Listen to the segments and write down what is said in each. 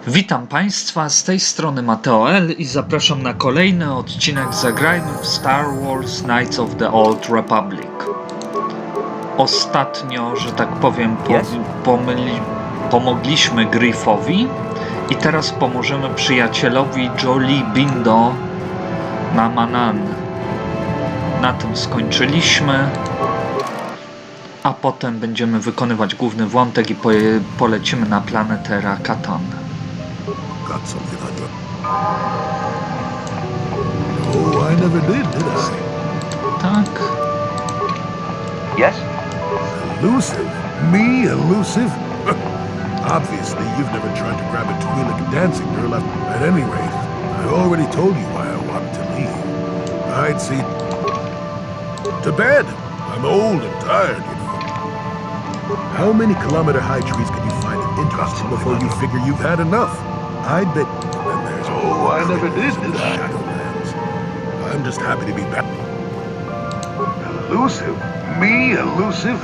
Witam Państwa, z tej strony MateoL i zapraszam na kolejny odcinek Zagrajmy w Star Wars Knights of the Old Republic. Ostatnio, że tak powiem, pomogliśmy Griffowi i teraz pomożemy przyjacielowi Jolie Bindo na Manaan. Na tym skończyliśmy, a potem będziemy wykonywać główny wątek i polecimy na planetę Rakatan. Got something on your... Oh, I never did I? Tak. Yes? Elusive? Me elusive? Obviously, you've never tried to grab a Twi'lek dancing girl. At any rate, I already told you why I wanted to leave. I'd see... to bed. I'm old and tired, you know. How many kilometer-high trees can you find interesting before you figure you've had enough? I bet. And there's I never did I? Shadowlands. I'm just happy to be back. Elusive? Me elusive?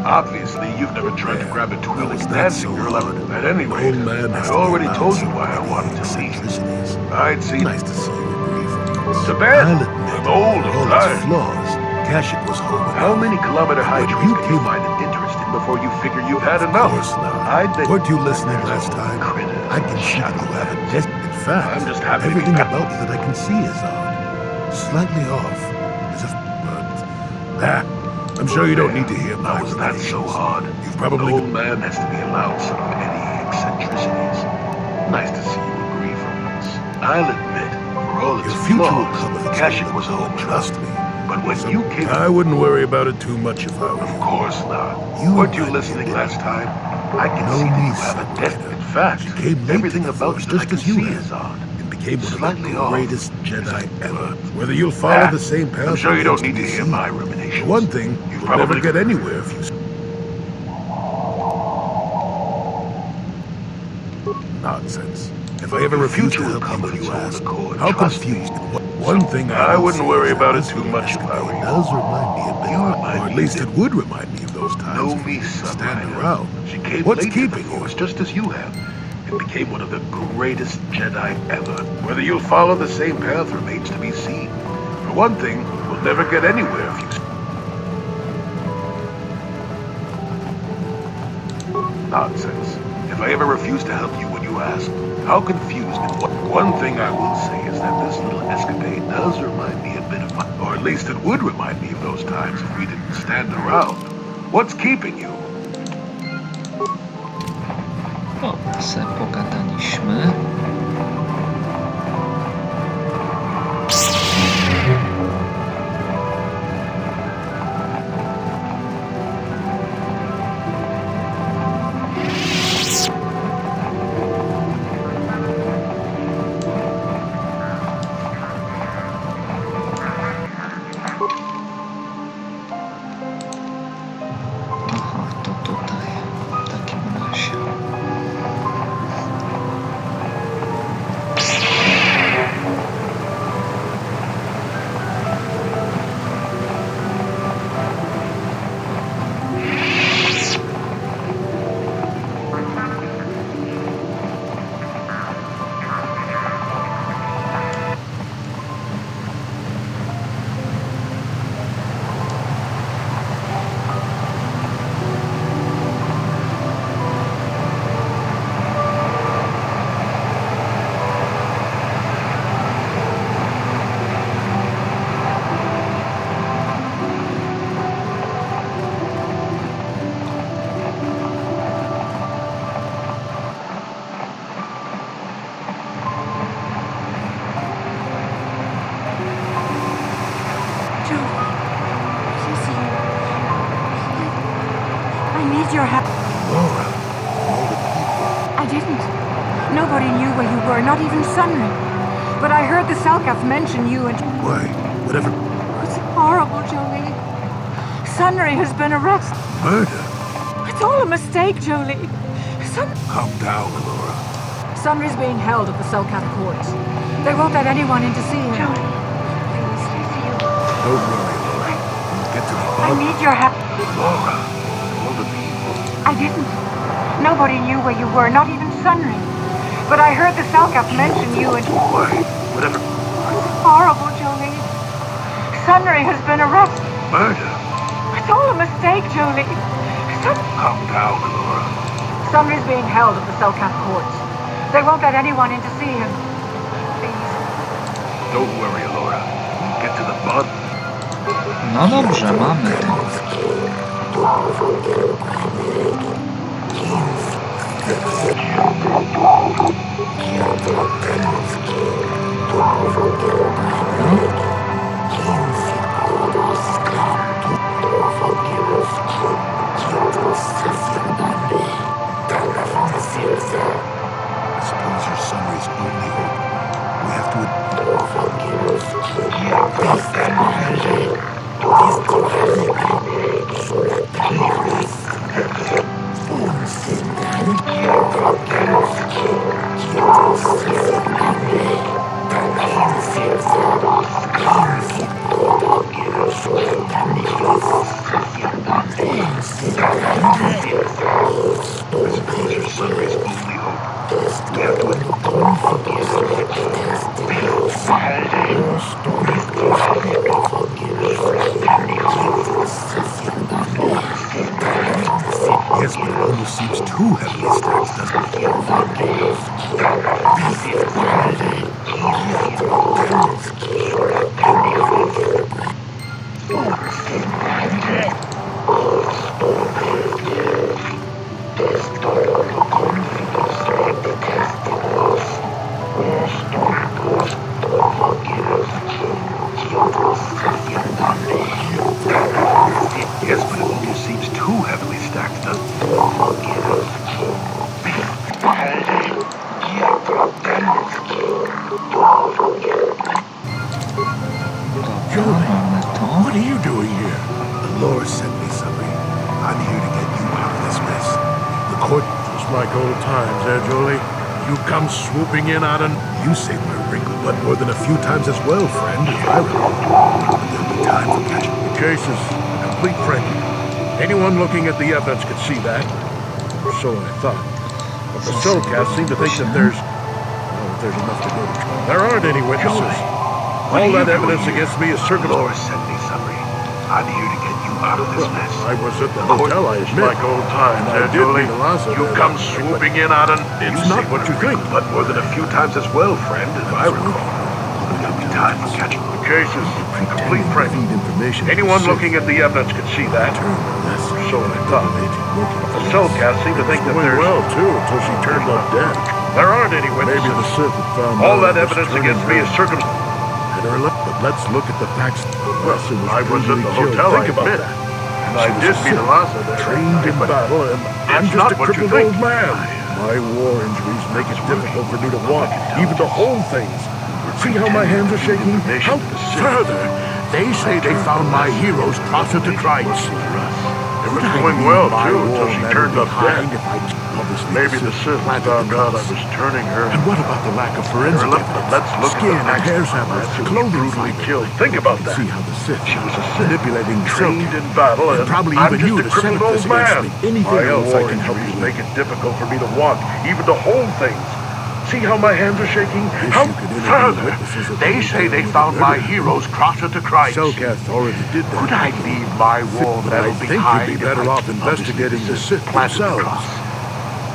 Obviously, you've never tried to grab a Twi'lek dancing girl. At any rate, I already told you why I wanted to leave. I'd see. Nice to see you agree for to bed. I'll admit, I'm old and tired. Flaws. Kashyyyk was home. How many kilometer-high trees can you find it interesting before you figure you've had enough? Of course not. I bet. Weren't you listening last time? I can see that you haven't. In fact, I'm just happy everything about you that I can see is odd. Slightly off. As if, I'm sure you don't need to hear my was that so hard? You've probably... An old man has to be allowed some petty eccentricities. Nice to see you agree for once. I'll admit, for all its flaws, Kashyyyk was home, trust me. But when you came... I wouldn't worry about it too much if I were you. Of course not. Weren't you listening last time? I can see that you have a definite fact. Everything about you just as you is odd. It became one of the greatest Jedi ever. Whether you'll follow the same path... I'm sure you don't need to hear my ruminations. One thing, you'll never get anywhere if you... Nonsense. If I ever refuse to help you when you ask, how confused... One thing I wouldn't worry about it too much if I were you. It does remind me a bit, or at least it would remind me of those times when you stand around. What's keeping you? It's just as you have. It became one of the greatest Jedi ever. Whether you'll follow the same path remains to be seen. For one thing, we'll never get anywhere if you... Nonsense. If I ever refuse to help you when you ask, how confused and what... One thing I will say is that this little escapade does remind me a bit of my... Or at least it would remind me of those times if we didn't stand around. What's keeping you? O, se pogadaliśmy. Your help. Laura, all the people. I didn't. Nobody knew where you were, not even Sunray. But I heard the Selkath mention you and... Why? Whatever. It's horrible, Jolie. Sunray has been arrested. Murder? It's all a mistake, Jolie. Calm down, Laura. Sunray's being held at the Selkath courts. They won't let anyone in to see him. Jolie, please, Don't worry, Laura. Get to the I bottom. need your help. Laura, all the people. I didn't. Nobody knew where you were, not even Sunray. But I heard the Selkath mention you and... Why? Whatever. Horrible, Jolie. Sunray has been arrested. Murder? It's all a mistake, Jolie. Calm down, Laura. Sunray's being held at the Selkath courts. They won't let anyone in to see him. Please. Don't worry, Laura. We'll get to the bottom. No dobrze, mamy to. I suppose you're Sunray's only hope. We have to... I suppose you're Sunray's only hope. We have to... Yes, but it almost seems too heavily stacked, doesn't it? Yes, but it almost seems too heavily stacked, doesn't it? Mamy to. What are you doing here? The Lord sent me something. I'm here to get you out of this mess. The court... Just like old times, Jolie? You come swooping in out of... You saved my wrinkled butt more than a few times as well, friend, if I recall. But there'll be time for catching. The case is a complete frenzy. Anyone looking at the evidence could see that. Or so I thought. But the Selkath seem to think that there's enough to go to trial. There aren't any witnesses. All that evidence against me is circumstantial. Lord sent me something. I'm here to get you out of this mess. I was at the hotel, I admit. Like old times, Julie. You come swooping in out of... It's not what you think. But more than a few times as well, friend, if I recall. But there'll be time for catching. The case is complete frenzy. Anyone looking at the evidence could see that. So I thought. The Selkath seem to think that there's... well, too, until she turned up dead. There aren't any witnesses. Maybe the Sith had found all that evidence against me is circumstantial. But let's look at the facts. Well, I was at the hotel, I admit. And I did meet Eliza there. Trained in battle, and I'm just a crippled old man. My war injuries make it difficult for me to walk, even to hold things. See how my hands are shaking? How further? They say they found my heroes closer to Christ. It was going well, too, until she turned up dead. Maybe the Sith found out I was turning her. And what about the lack of forensic evidence? Let's look at skin and hair samples, clothing brutally killed. Think about that. See how the Sith she was a Sith manipulating the trained in battle, and probably even you to set up this against me. Anything else I can help you make it difficult for me to walk, even to hold things. See how my hands are shaking? How further? They say they found my heroes closer to Christ. Selkath already did that. Could I leave my war medal behind? You'd be better off investigating the Sith themselves.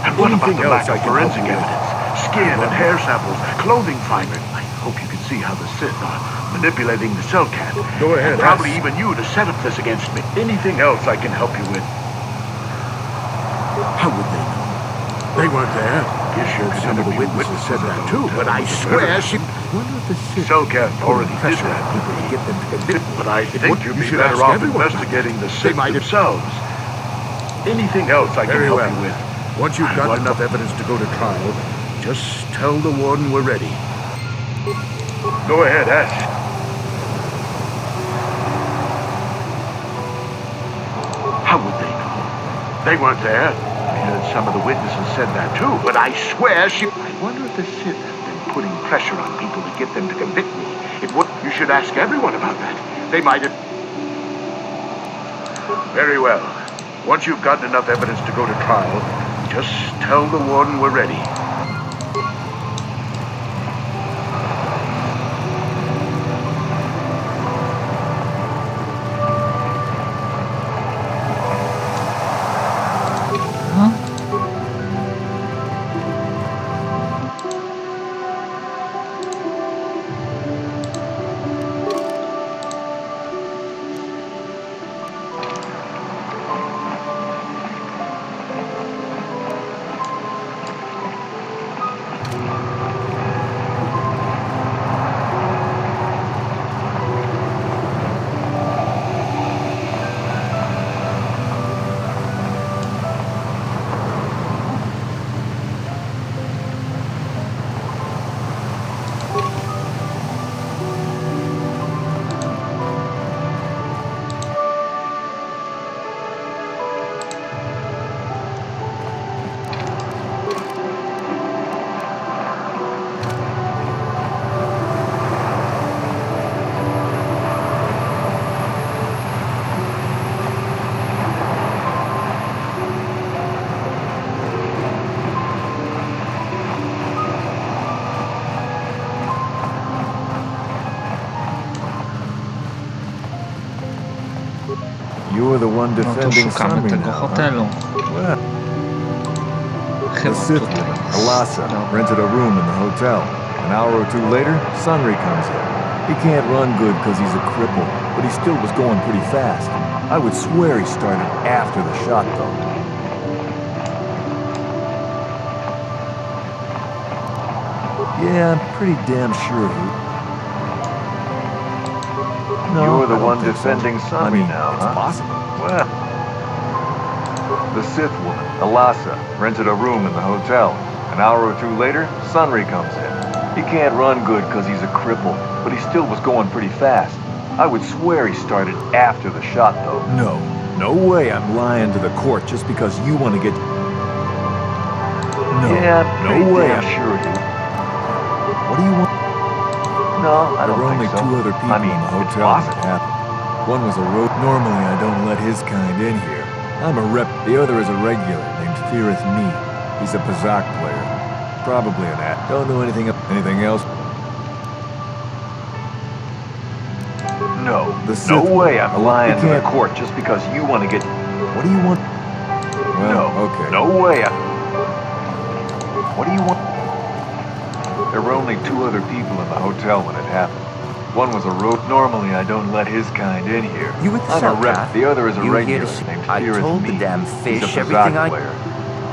And what about the lack of forensic evidence? Skin and hair samples, clothing fibers. I hope you can see how the Sith are manipulating the Selkath. Go ahead. And probably even you to set up this against me. Anything else I can help you with? How would they know? They weren't there. Yes, sure. Some of the witnesses said that too, but I swear she... Wonder if the Sith... Selkath already did that. People to get them to convict. But I think you'd be better off investigating the Sith themselves. Anything else I can help you with? Once you've got enough evidence to go to trial, just tell the warden we're ready. Go ahead, ask. How would they know? They weren't there. I heard some of the witnesses said that too, but I swear she... I wonder if the Sith have been putting pressure on people to get them to convict me. It would... You should ask everyone about that. They might have... Very well. Once you've gotten enough evidence to go to trial, just tell the warden we're ready. Aha. You were the one No to defending szukamy Seria tego now, huh? hotelu. Well, the Chyba Sith tutaj woman, jest. Alasa, Dobra. rented a room in the hotel. An hour or two later, Sunry comes in. He can't run good because he's a cripple, but he still was going pretty fast. I would swear he started after the shot, though. Yeah, I'm pretty damn sure he... No, You're the I don't one think so. defending I Sunry mean, now, it's huh? possible. Well, the Sith woman, Alasa, rented a room in the hotel. An hour or two later, Sunry comes in. He can't run good because he's a cripple, but he still was going pretty fast. I would swear he started after the shot, though. No way I'm lying to the court just because you want to get... No, Yeah, no pretty way. damn sure he... What do you want? No, I There don't were only think so. two other people I mean, in the it's hotel when it possible. happened. One was a road. Normally, I don't let his kind in here. I'm a rep. The other is a regular named Feareth Me. He's a Pazak player. Probably an act. Don't know anything else. No, The no Sith way woman. I'm lying You to the can't- court just because you want to get... What do you want? Well, No, okay. no way. What do you want? There were only two other people in the hotel when it happened. One was a road. Normally, I don't let his kind in here. You with the I'm a rep. Selkath? The other is a You here regular to see? named I Feareth told Me. the damn He's fish a Pazak everything I... player.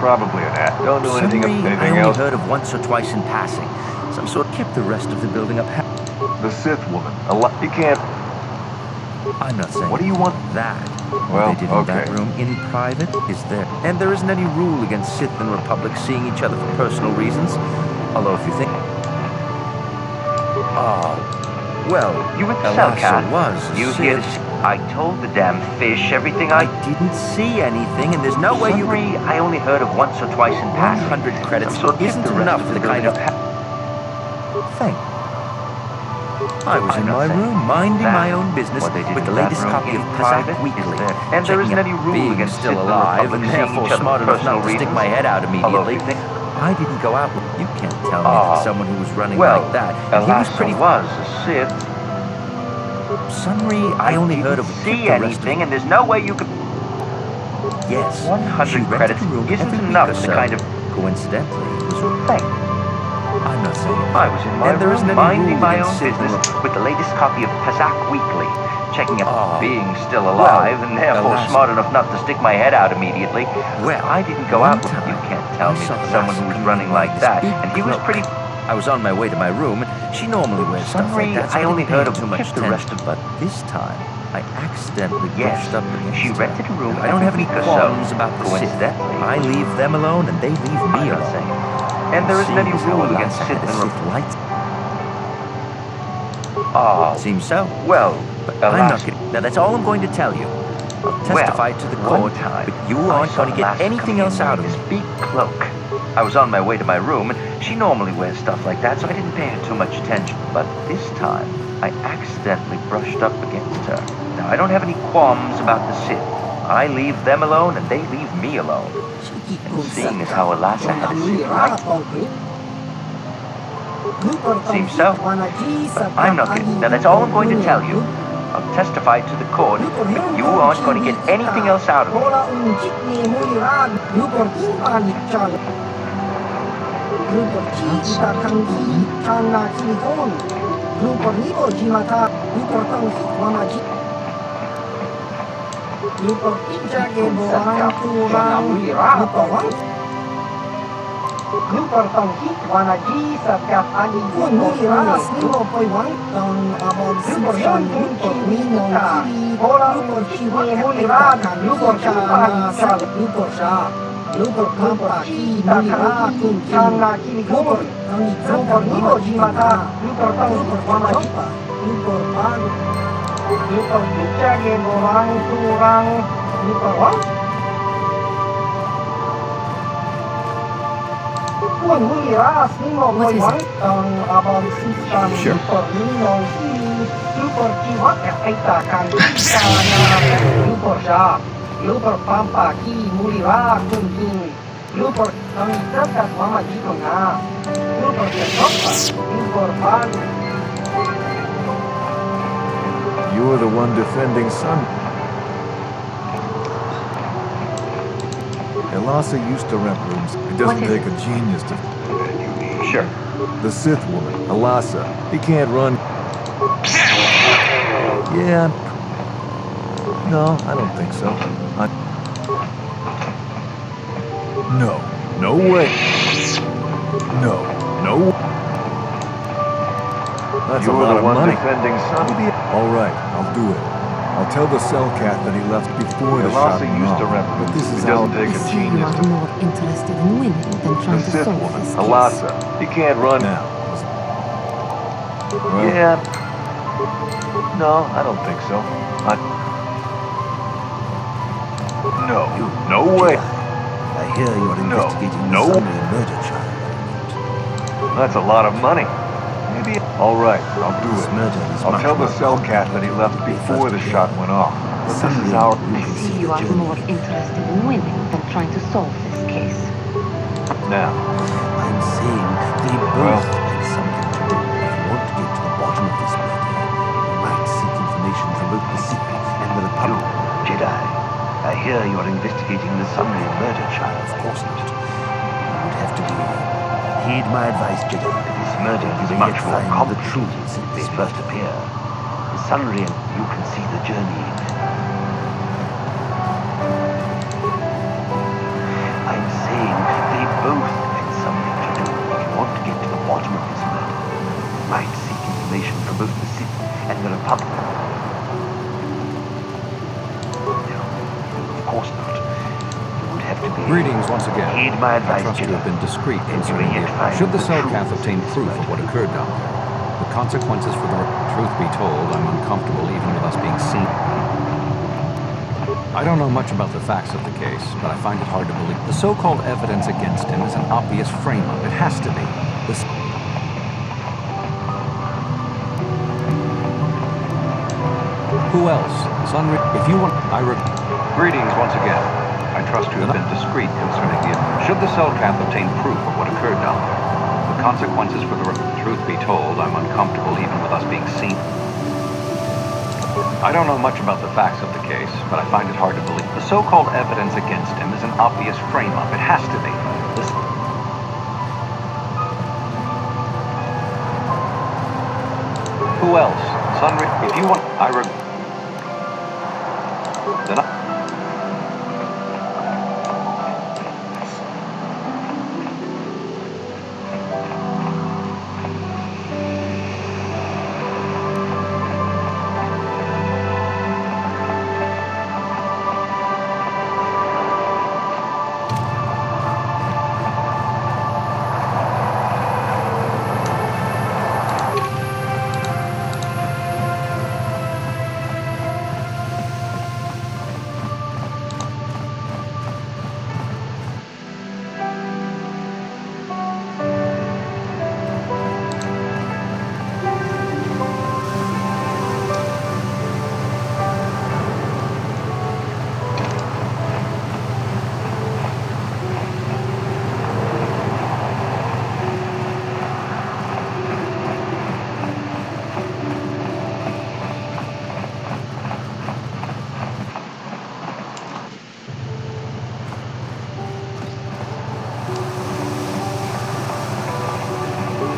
Probably an act. Don't know anything Sunry, I anything only else. heard of once or twice in passing. Some sort kept the rest of the building up. The Sith woman. You can't... I'm not saying What do you want? that. Well, What they did in that okay. room in private is there. And there isn't any rule against Sith and Republic seeing each other for personal reasons. Although if you think... Oh, well, You with the Alasa Selkath? was a You here to Sith. see? I told the damn fish everything I didn't see anything, and there's no way you could... Sunry, I only heard of once or twice in passing. 100 credits Some sort isn't kept the rest enough of for the the kind building of... Thing. I was I'm in not my saying room, minding that. my own business What they did with the in that latest room copy in of private Pazak is Weekly. there. And there checking isn't up any rule being against still Sith and alive, Republic and seeing therefore each other smart for enough not to personal stick reasons. my head out Although immediately. if you think... I didn't go out with... You can't tell me Oh. that someone who was running Well, like that... And he was Alasa pretty... was a Sith. Sunry, I only heard of... see the rest anything, and there's no way you could... Yes. 100 she rented credits a room isn't every week enough or for so. the kind of Coincidentally, it was... thing. I'm not saying... I was in my And there isn't room, any minding rule my against own Sith and business with the latest copy of Pazak Weekly, checking up Oh. being still alive, and therefore Alasa. smart enough not to stick my head out immediately. Well, I didn't go one out with... time, You can't tell I me saw that Alasa someone who was coming running in like this that, big and he was cloak. pretty... I was on my way to my room, and she normally wears stuff Sunry, like that, so I only didn't heard pay of too much the rest attention. But this time, I accidentally Yes, brushed up against she her. rented a room I don't have any every week or so. qualms about the Sith. Coincidentally, I leave them alone, and they leave me I'm not alone. saying. And there isn't any Seems how rule Alasa against had Sith a and Sith light. Oh, Seems so. well, But I'm not Alasa. going. Now that's all I'm going to tell you. I'll testify to the one court, time, but you I aren't saw going to get Alasa anything coming else in out of wearing me. this big cloak. I was on my way to my room, and she normally wears stuff like that, so I didn't pay her too much attention. But this time, I accidentally brushed up against her. Now, I don't have any qualms about the Sith. I leave them alone, and they leave me alone. And seeing as how Alasa had a Sith light, seems so. But I'm not going to... Now, that's all I'm going to tell you. I'll testify to the court, but you aren't going to get anything else out of me. You are the one defending Sun. Elasa used to rent rooms. It doesn't take a genius to... Sure. The Sith woman, Elasa. He can't run. Yeah. No, I don't think so. No. No way. No. That's a lot of money. defending Sun. All right, I'll do it. I'll tell the cell cat that he left before the shot went used to off. rent But this is It doesn't how... take I a see you genius are to... more interested in winning than The trying to Sith solve woman, this case. Elasa. He can't run. Now. Well, Yeah. No, I don't think so. No. No way. I hear you're No. investigating No. the Seria murder trial. That's a lot of money. Maybe... All right, I'll do This it. murder is I'll much tell the more cell cat that he left before the shot went off. But this is our... I see you are more interested in winning than trying to solve this case. Now. I'm saying they both had something to do. If you want to get to the bottom of this murder, you might seek information from both the Sith and the Republic. Jedi, I hear you're investigating the Seria murder trial. Of course not. You would have to be... Heed my advice, Jedi. This murder is much more complicated since they first appear. The Seria, you can see the journey. I'm saying they both had something to do. If you want to get to the bottom of this murder, you might seek information from both the Sith and the Republic. No, of course not. You would have to be... Greetings once again. Heed my I advice, trust you have been discreet And you concerning may the yet find Should the the cell truth cat obtain of proof this of what murder. occurred down there, the consequences for the truth be told, I'm uncomfortable even with us being seen. I don't know much about the facts of the case, but I find it hard to believe. The so-called evidence against him is an obvious frame-up. It has to be. This... Who else? Sunry, if you want... Greetings once again. I trust you have been discreet concerning the... Should the cell cat obtain proof of what occurred down there, the consequences for the... Truth be told, I'm uncomfortable even with us being seen. I don't know much about the facts of the case, but I find it hard to believe. The so-called evidence against him is an obvious frame-up. It has to be. This... Who else? Sunry, if you want... Then I...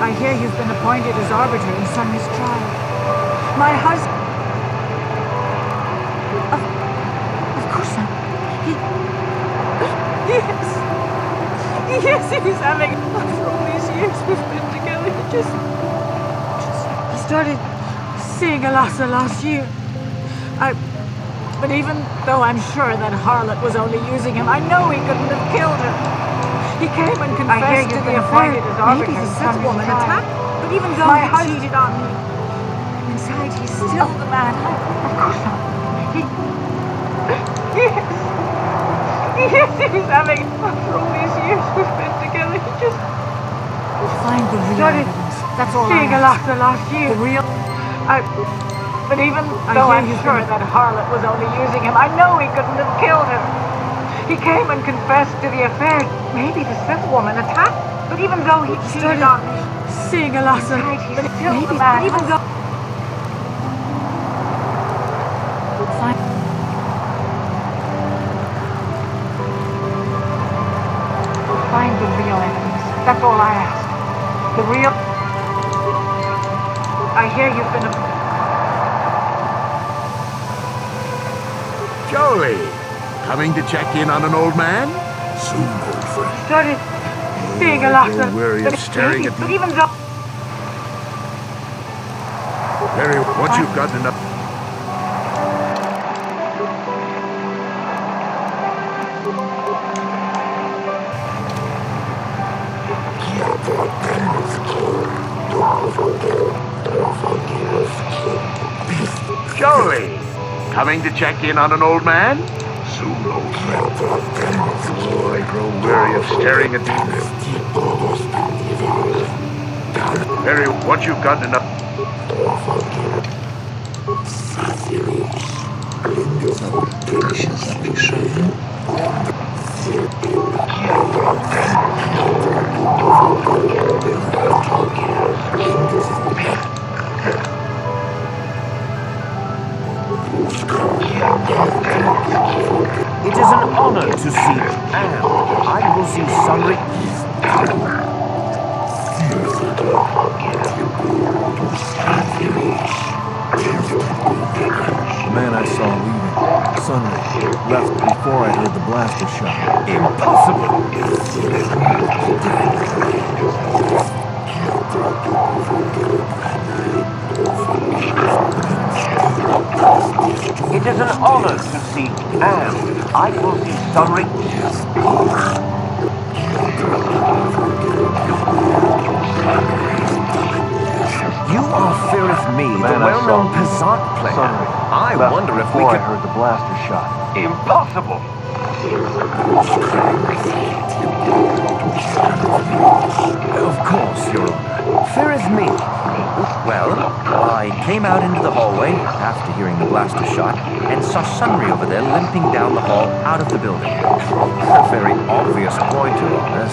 I hear you've been appointed as arbiter in Sunny's trial. My husband... Of course not. Yes. Yes, he was having... After all these years we've been together, he started seeing Alassa last year. But even though I'm sure that harlot was only using him, I know he couldn't have killed her. He came and confessed to the affair. Maybe the fifth woman attacked. But even though he cheated on me, inside he's still the man. Of course not. Yes, he was having... After all these years we've been together, he just... Find the real evidence. That's all I ask. Last year. The real... But even though I'm sure that harlot was only using him, I know he couldn't have killed her. He came and confessed to the affair. Maybe the fifth woman attacked. But even though he cheated on me, seeing Alassa, he's still the man. But even though... Find the real evidence. That's all I ask. The real... I hear you've been... Jolie, coming to check in on an old man? Soon, old friend. Started seeing Alassa. Weary of staring at But me. even though... Very, once you've gotten enough... Jolie, coming to check in on an old man? Soon, old friend. Oh, I grow weary of staring at me. Very, once you've gotten enough... Się zapiszemy. It is an honor to see you, and I will see Sunry. The man I saw leaving, Sunray, left before I heard the blaster shot. Impossible! It is an honor to see Anne. I will see Sunry. You are Firith Me, the well-known Pazak player. I wonder if we could... I heard the blaster shot. Impossible! Of course, Your Honor. Firith Me. Well, I came out into the hallway after hearing the blaster shot and saw Sunry over there limping down the hall out of the building. A very obvious point, Your Honor.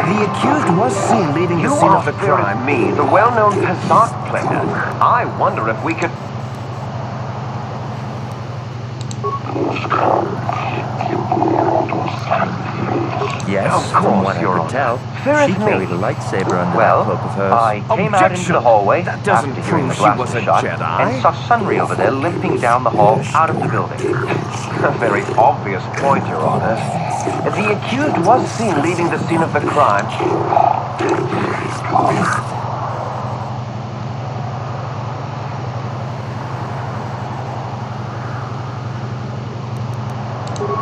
The accused was seen leaving the scene of the crime. Me, the well-known Pazak player. I wonder if we could... Yes, from what I could tell, she carried a lightsaber under that cloak of hers. I came out into the hallway after hearing the blaster shot and saw Sunry over there limping down the hall out of the building. A very obvious point, Your Honor. The accused was seen leaving the scene of the crime.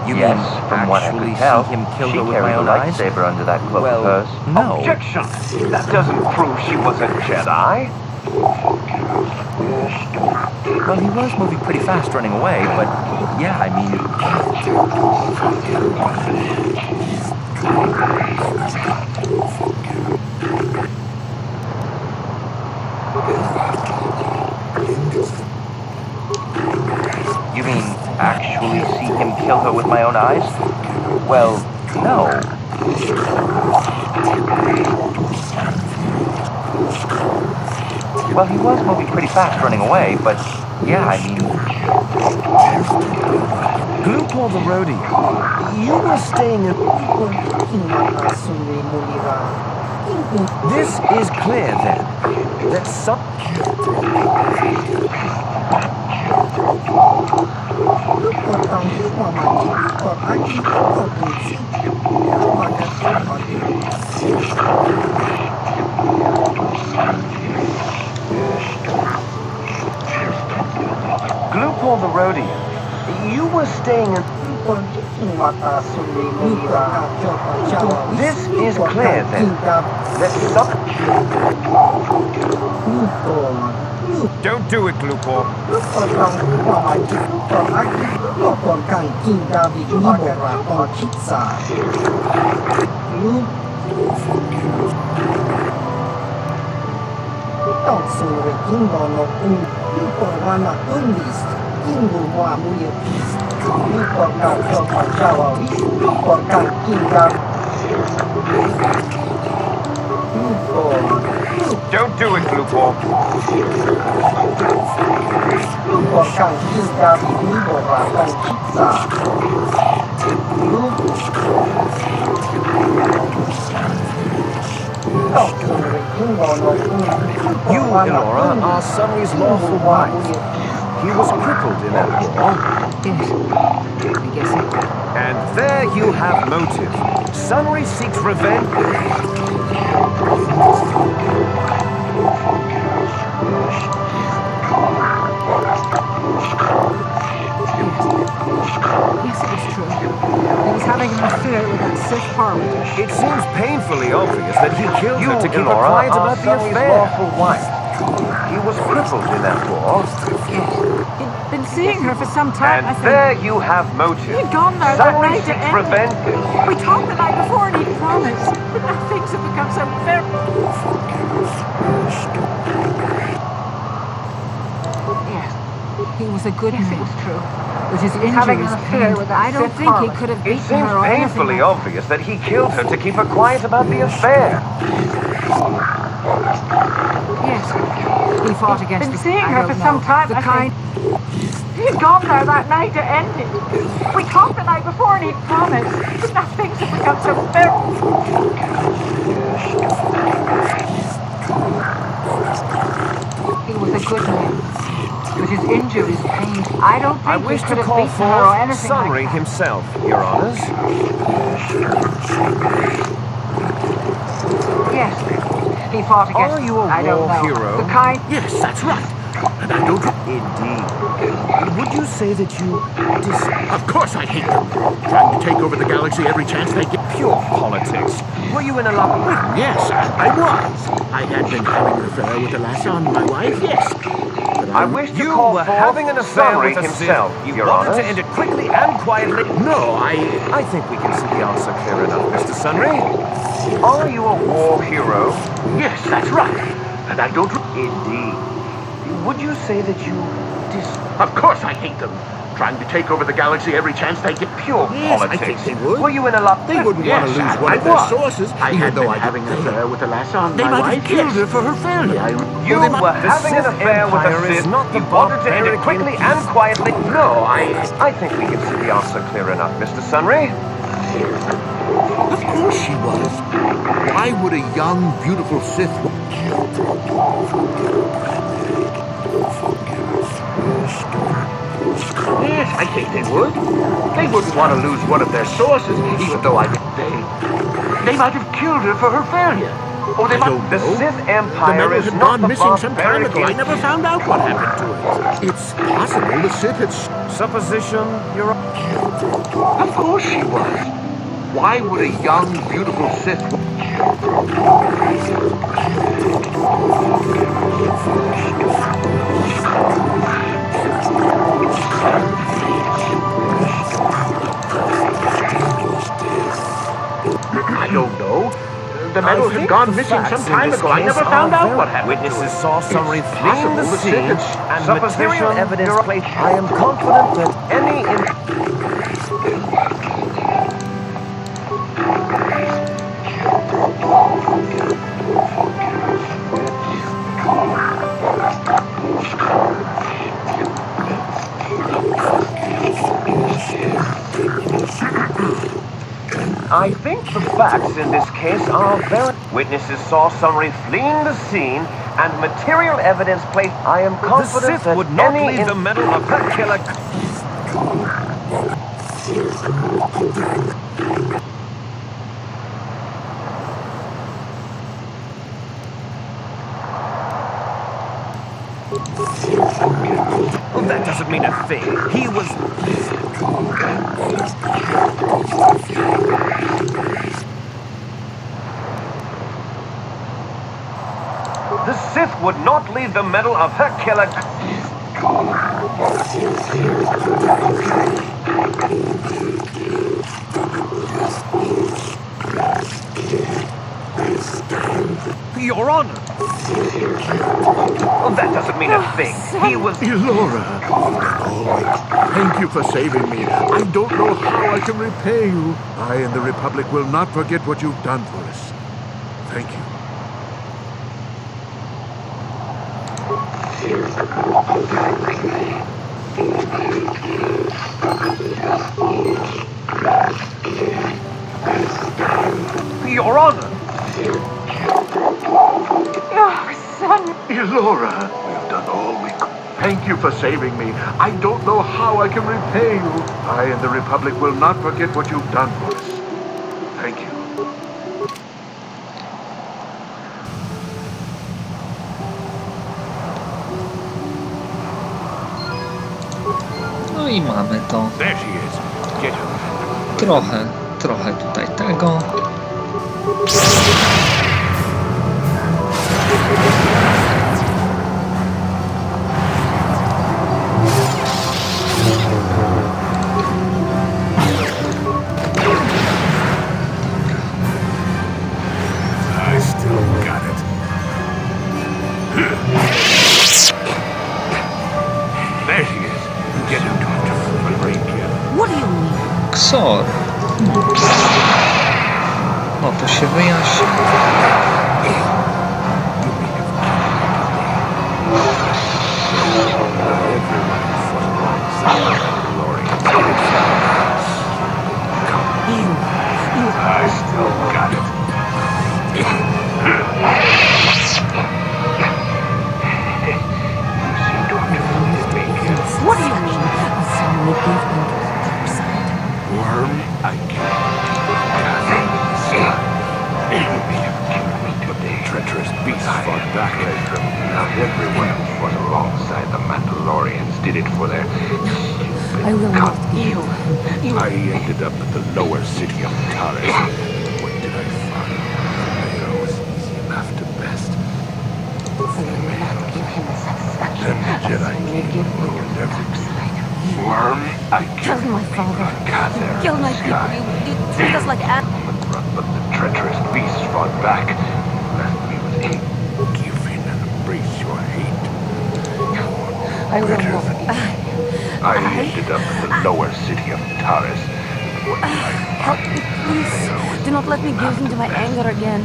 Yes, from what I could tell, him killed her with my own eyes. She carried a lightsaber under that cloak of hers. No. Objection! That doesn't prove she was a Jedi. Well, he was moving pretty fast running away, but yeah, I mean... You mean actually see him kill her with my own eyes? Well, no. Well, he was moving pretty fast running away, but yeah, I mean... Glupor the roadie, you were staying in... This is clear then, that some... Gloop on the rodeo. You were staying in... This is clear then, that some... Don't do it, Gloopo. Don't do it, Gloopo. You, Elora, are Sunry's lawful wife. He was crippled in that war. Yes. I guess it. And there you have motive. Sunry seeks revenge. Yes, it was true. He was having an affair with that Sith harlot. It seems painfully obvious that he killed You, her to keep her Elora, quiet are about the Sunny's affair. lawful wife. He was crippled in that war. He'd been seeing her for some time, I And think. there you have motive. He'd gone there that Sunny night to seeks end it. revenge. We talked the night before and he promised. But now things have become so very... Yes. He was a good man. It was true. With his injuries pained, I don't think he could have It beaten seems her or anything painfully like obvious that he killed her to keep her quiet about the affair. Yes. He fought against been the... seeing I her don't for know, some time, the I kind... He'd gone there that night to end it. We talked the night before and he'd promised. But now things have become so very... He was a good man. With his injuries pained, I don't think I wish he to could have call beaten her or forth anything Sunry like that. himself, Your Honors. Yes. He fought against... Are you a I don't war know. hero? The kind... Yes, that's right. And I don't... Indeed. Would you say that you Of course I hate them. Trying to take over the galaxy every chance they get. Pure politics. Were you in a love... Well, yes, I was. I had been having an affair with the lass on my wife, yes. But I wish to You call were forth having an affair Sunry with a himself, Sith. You Your wanted Honors. to end it quickly and quietly. No, I think we can see the answer clear enough, Mr. Sunry. Are you a war hero? Yes, that's right. And I don't... Indeed. Would you say that you Of course I hate them. Trying to take over the galaxy every chance they get. pure Yes, politics? I think they would. Were you in a lot? They wouldn't Yes, want to lose I one of their was. sources, I even had though been I having an affair with the lass on They my might wife, have killed her yes. for her failure. You Well, were the having an Sith affair with Empire a is Sith. not the You wanted to end it barbaric quickly and quietly. No, I think we can see the answer clear enough, Mr. Sunry. Of course she was. Why would a young, beautiful Sith... Yes, I think they would. They wouldn't want to lose one of their sources, even though they might have killed her for her failure. Or they might... The Sith The Empire medal is had not gone the missing some time barbaric ago. I never found out what happened to it. It's possible the Sith had... Supposition, Your... Of course she was. Why would a young, beautiful Sith... I don't know. The medal had gone missing some time ago. I never found out what happened to Witnesses it. saw Sunry It's fleeing the possible the scene, Sith and had material supposition, evidence Your... placed. I am confident that any... I think the facts in this case are very... Witnesses saw somebody fleeing the scene and material evidence placed. I am confident The Sith that would not any leave the metal of her killer. Oh, that doesn't mean a thing. He was... The Sith would not leave the metal of her killer. Your Honor! Oh, that doesn't mean a thing. He was... Elora! Thank you for saving me. I don't know how I can repay you. I and the Republic will not forget what you've done for us. Thank you. Your Honor! Your son. Elora! We've done all we could. Thank you for saving me. I don't know how I can repay you. I and the Republic will not forget what you've done for us. Thank you. No i mamy to. There she is. Get her. Trochę tutaj tego. I still got it. There she is. Get her to the break here. What do you mean? Ksor. No to się wyjaśni. I still got it. What do you mean? Someone gave him to the dark side. Worm, I killed. But the treacherous beast fought back. Not everyone who fought alongside the Mandalorians did it for their... I will not give you. I ended up at the lower city of Taris. What did I find? It was easy enough to best. I will not give him the satisfaction Then the of Jedi someone came give and him ruined the dark everything. side. Worm, I Killed my father. You killed my people. You treat us like animals. But the treacherous beast fought back. Left me with hate. Give in and embrace your hate. I will Better not. than I ended up in the lower city of Taris. What did I Help me, please. Do not let me give into my anger again.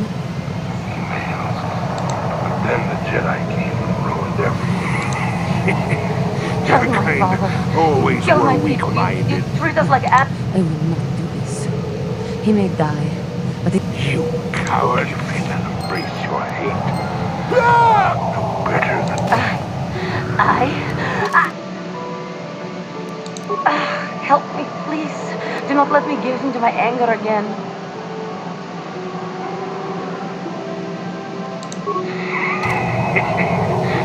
But then the Jedi came and ruined everything. Killed my father. Always Killed were my people. You weak-minded. treat us like animals. I will not do this. He may die, but it... You coward. Give in and embrace your hate. No better than... Help me, please. Do not let me give into my anger again.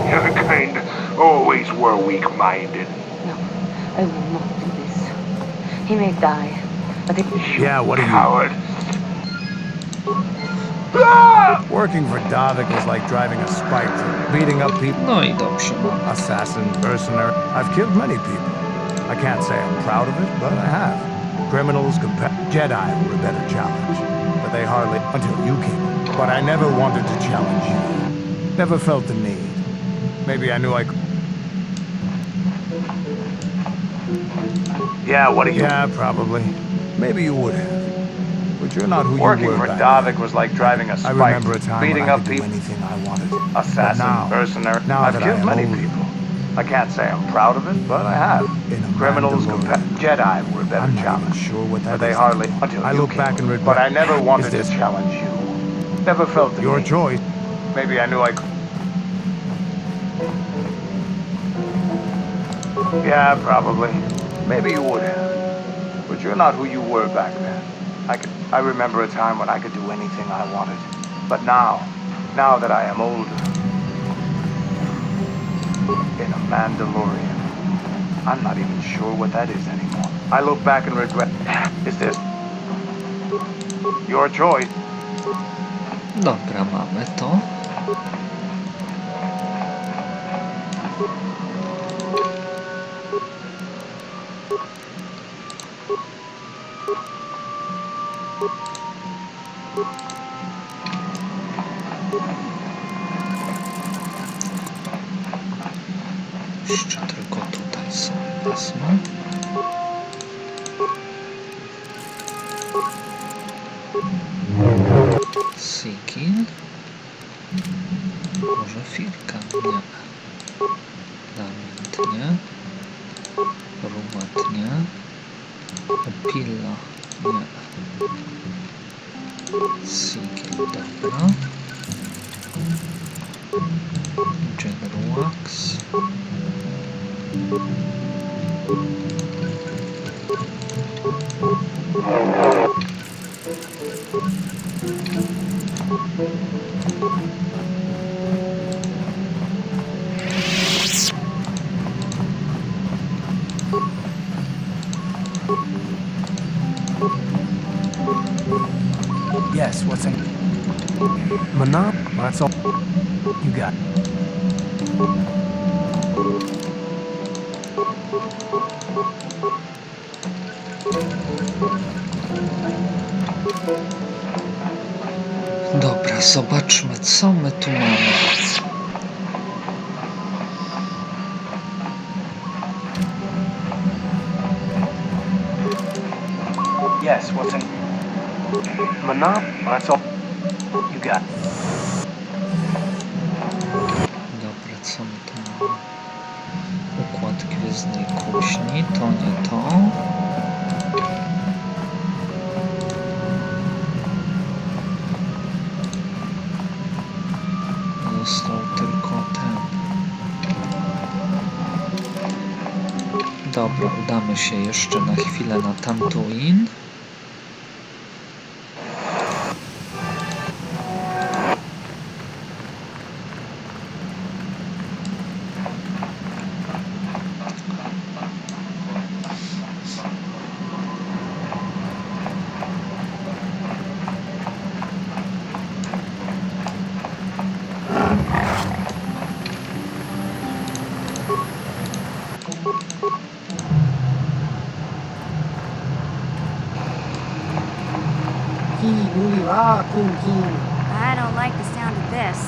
Your kind always were weak-minded. No, I will not do this. He may die, but it... Yeah, what are you... Coward. Working for Davik was like driving a spike, beating up people. No i dobrze. Assassin, mercenary. I've killed many people. I can't say I'm proud of it, but I have. Criminals, Jedi were a better challenge, but they hardly... until you came. But I never wanted to challenge you. Never felt the need. Maybe I knew I could... Yeah, what are you... Yeah, probably. Maybe you would have. But you're not who Working you were for back Davik was like driving a I spike, remember a time beating when I up could do people, anything I wanted. assassin, now- mercenary. now I've that killed I am many older, people. I can't say I'm proud of it, but I have. Criminals, Jedi were a better challenge. Sure what that but they hardly until I look back and regret. But I never wanted to challenge you. Never felt the your choice. Maybe I knew I could. Yeah, probably. Maybe you would have. But you're not who you were back then. I remember a time when I could do anything I wanted. But now that I am older, in a Mandalorian, I'm not even sure what that is anymore. I look back and regret. Is this your choice? Dobra, mamy to. Jeszcze tylko tutaj są pasma. Sigil. Może Firka? Nie. Lament nie. Rumat nie. Opila nie. Sigil, dobra. General Wax. Yes, what's in Manaan? That's all you got. Dobra, zobaczmy, co my tu mamy. Yes, what's in Manaan? That's all you got. Dobra, co my tu mamy? Układ Gwiezdnej Kuźni, to nie to. Został tylko ten. Dobra, udamy się jeszcze na chwilę na Tatooine. I don't like the sound of this.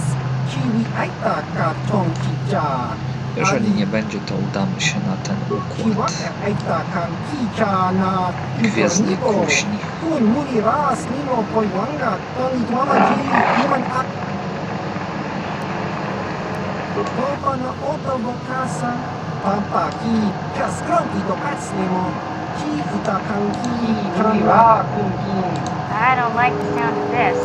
Jeżeli nie będzie, to udamy się na ten układ Gwiezdnej Kuźni. I don't like the sound of this.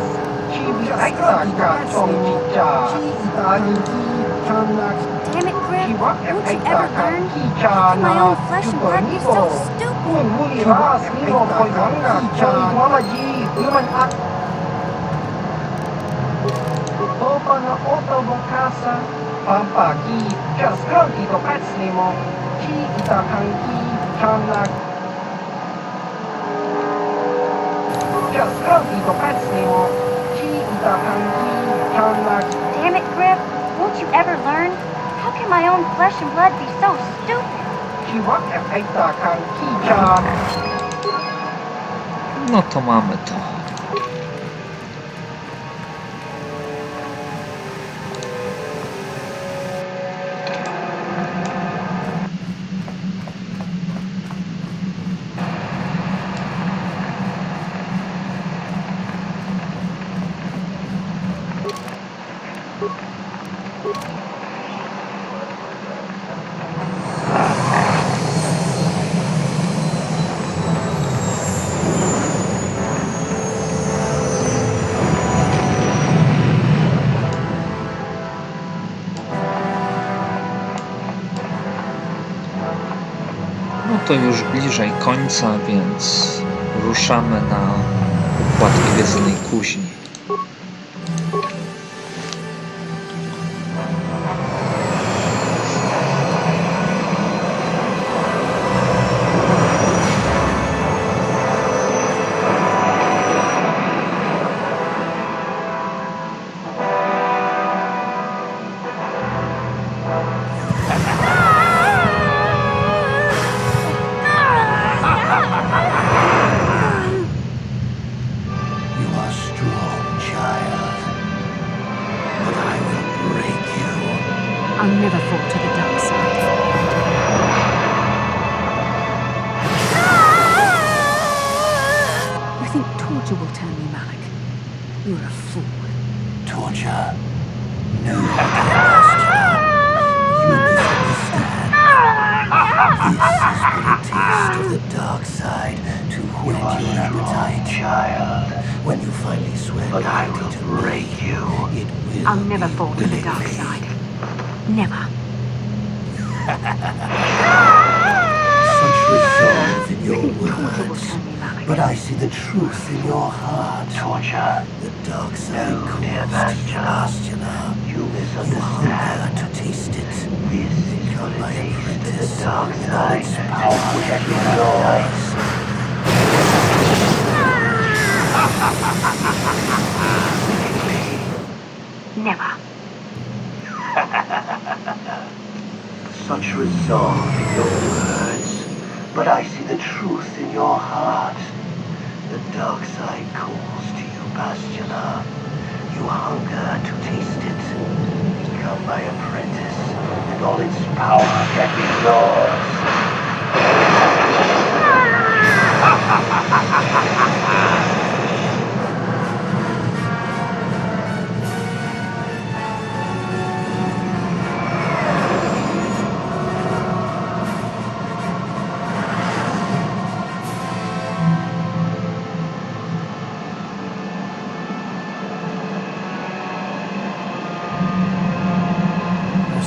Damn it, Griff. Won't you ever learn? How can my own flesh and blood be so stupid? Damn it, Griff. Won't you ever learn? How can my own flesh and blood be so stupid? No to mamy to. to już bliżej końca, więc ruszamy na układ Gwiezdnej Kuźni. I'll never fall to the dark side. You think torture will turn me, Malik? You're a fool. Torture? No, Master. You misunderstand. This is but a taste of the dark side to whet your appetite, child. When you finally swear loyalty to break you, it will. I'll never fall to the dark side. Never. Such resolve in your words, but I see the truth in your heart. Torture. The dark side calls to you, Bastionar. You hunger to taste it. This is my apprentice, the dark side. Its power can be yours. Never. Such resolve in your words, but I see the truth in your heart. The dark side calls to you, Bastionar. You hunger to taste it. Become my apprentice, and all its power can be yours.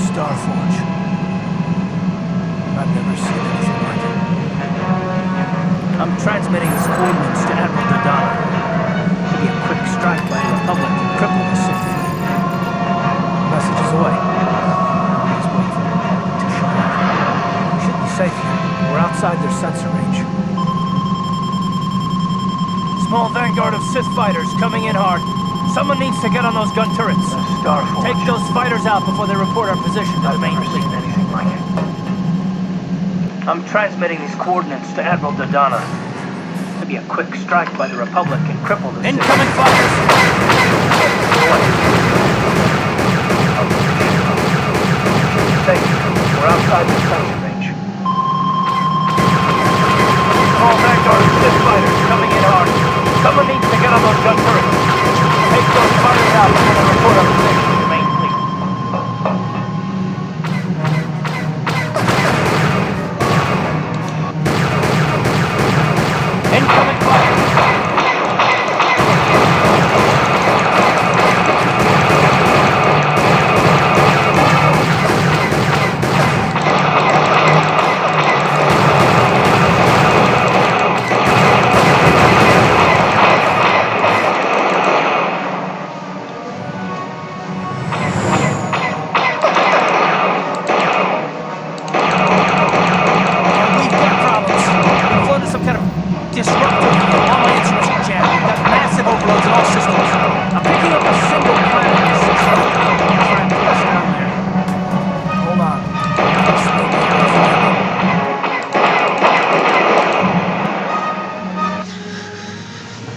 Starforge. I've never seen anything like it. I'm transmitting his coordinates to Admiral Dodonna. It'll be a quick strike by the Republic to cripple the Sith fleet. Message is away. Just wait for it to show up. We should be safe here. We're outside their sensor range. Small vanguard of Sith fighters coming in hard. Someone needs to get on those gun turrets. Starforge. Take those fighters out before they report our position to the main fleet. Anything like it. I'm transmitting these coordinates to Admiral Dodonna. It'll be a quick strike by the Republic and cripple the incoming fighters! Safe. We're outside the sensor range. All vanguard of Sith fighters coming in hard. Someone needs to get on those gun turrets. Take those fighters out before they report our position to the main fleet. Incoming fire!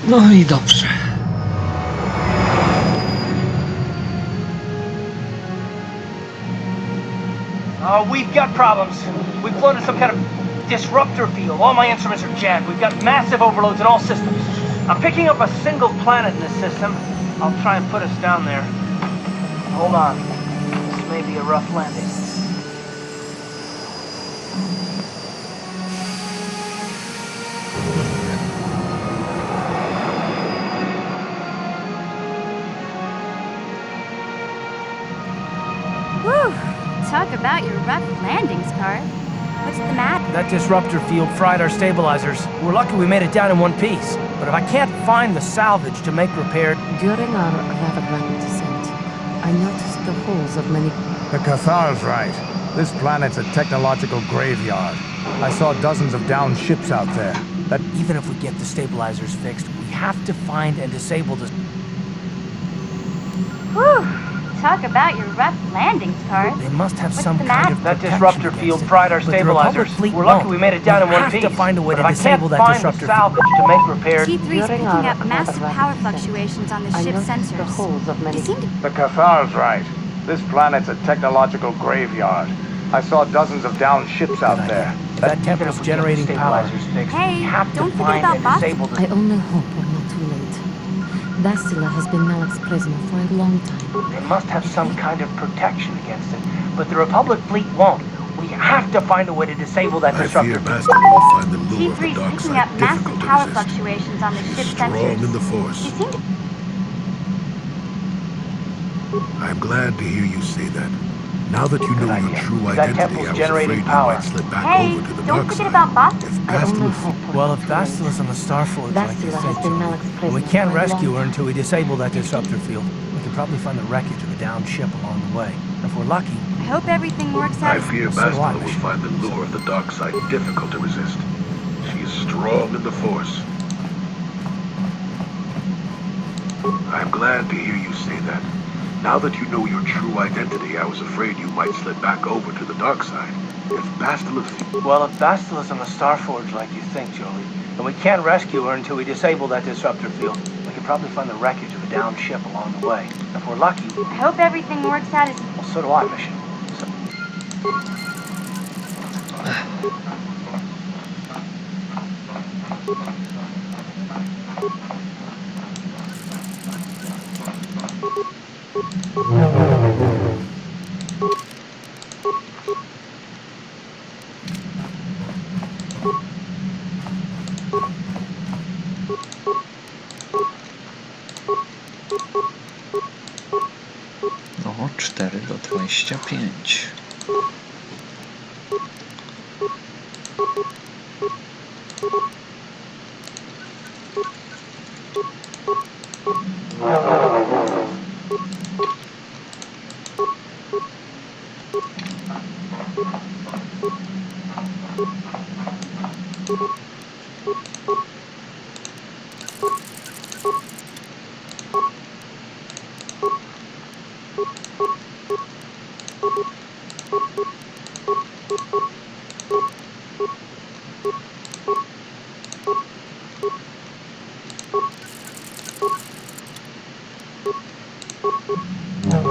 No i dobrze. We've got problems. We've floated some kind of disruptor field. All my instruments are jammed. We've got massive overloads in all systems. I'm picking up a single planet in this system. I'll try and put us down there. Hold on. This may be a rough landing. Whew! Talk about your rough landings, Car. What's the matter? That disruptor field fried our stabilizers. We're lucky we made it down in one piece. But if I can't find the salvage to make repair... During our rather rapid descent, I noticed the holes of many... The Cathar's right. This planet's a technological graveyard. I saw dozens of downed ships out there. That Even if we get the stabilizers fixed, we have to find and disable the... Whew! Talk about your rough landings, Cars. They must have What's some the kind matter? of That protection disruptor against field it. fried our But the Republic stabilizers. fleet We're lucky won't. we made it down in one have piece. to find a way But to if I can't disable that find disruptor the salvage to make repairs. T3's During picking our up massive rather power rapid descent, fluctuations on the I ship's noticed the sensors. holes of many... They seem to... The Cathar's right. This planet's a technological graveyard. I saw dozens of downed ships out there. If that temple is generating power. Hey, don't forget about Boston. I only hope we're not too late. Bastila has been Malak's prisoner for a long time. They must have some kind of protection against it. But the Republic fleet won't. We have to find a way to disable that I disruptor fear field. Bastila will find the lure of the T3's dark picking up side massive difficult to power resist. fluctuations on the She's ship's strong sensors. in the Force. They seem to... I'm glad to hear you say that. Now that you know your true That identity, temple's I was generating afraid power. you might slip back Hey, over to the don't dark forget side. about Boston. If I only Bastila... hope we're Well, not if too late. Bastila's on the Starforge like you Bastila think, has been Malak's and prisoner we can't for a rescue long her until we disable that disruptor field. We can probably find the wreckage of a downed ship along the way. If we're lucky, I hope everything works out I as... fear So do I, Bastila will Bishop. find the lure of the dark side difficult to resist. She is strong in the Force. I'm glad to hear you say that. Now that you know your true identity, I was afraid you might slip back over to the dark side. If Bastila... Well, if Bastila's on the Starforge like you think, Jolie, and we can't rescue her until we disable that disruptor field, we can probably find the wreckage of a downed ship along the way. If we're lucky... I hope everything works out as... Well, so do I, Bishop. No,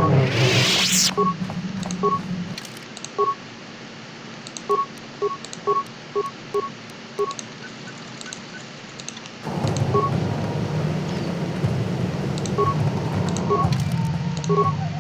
4:25.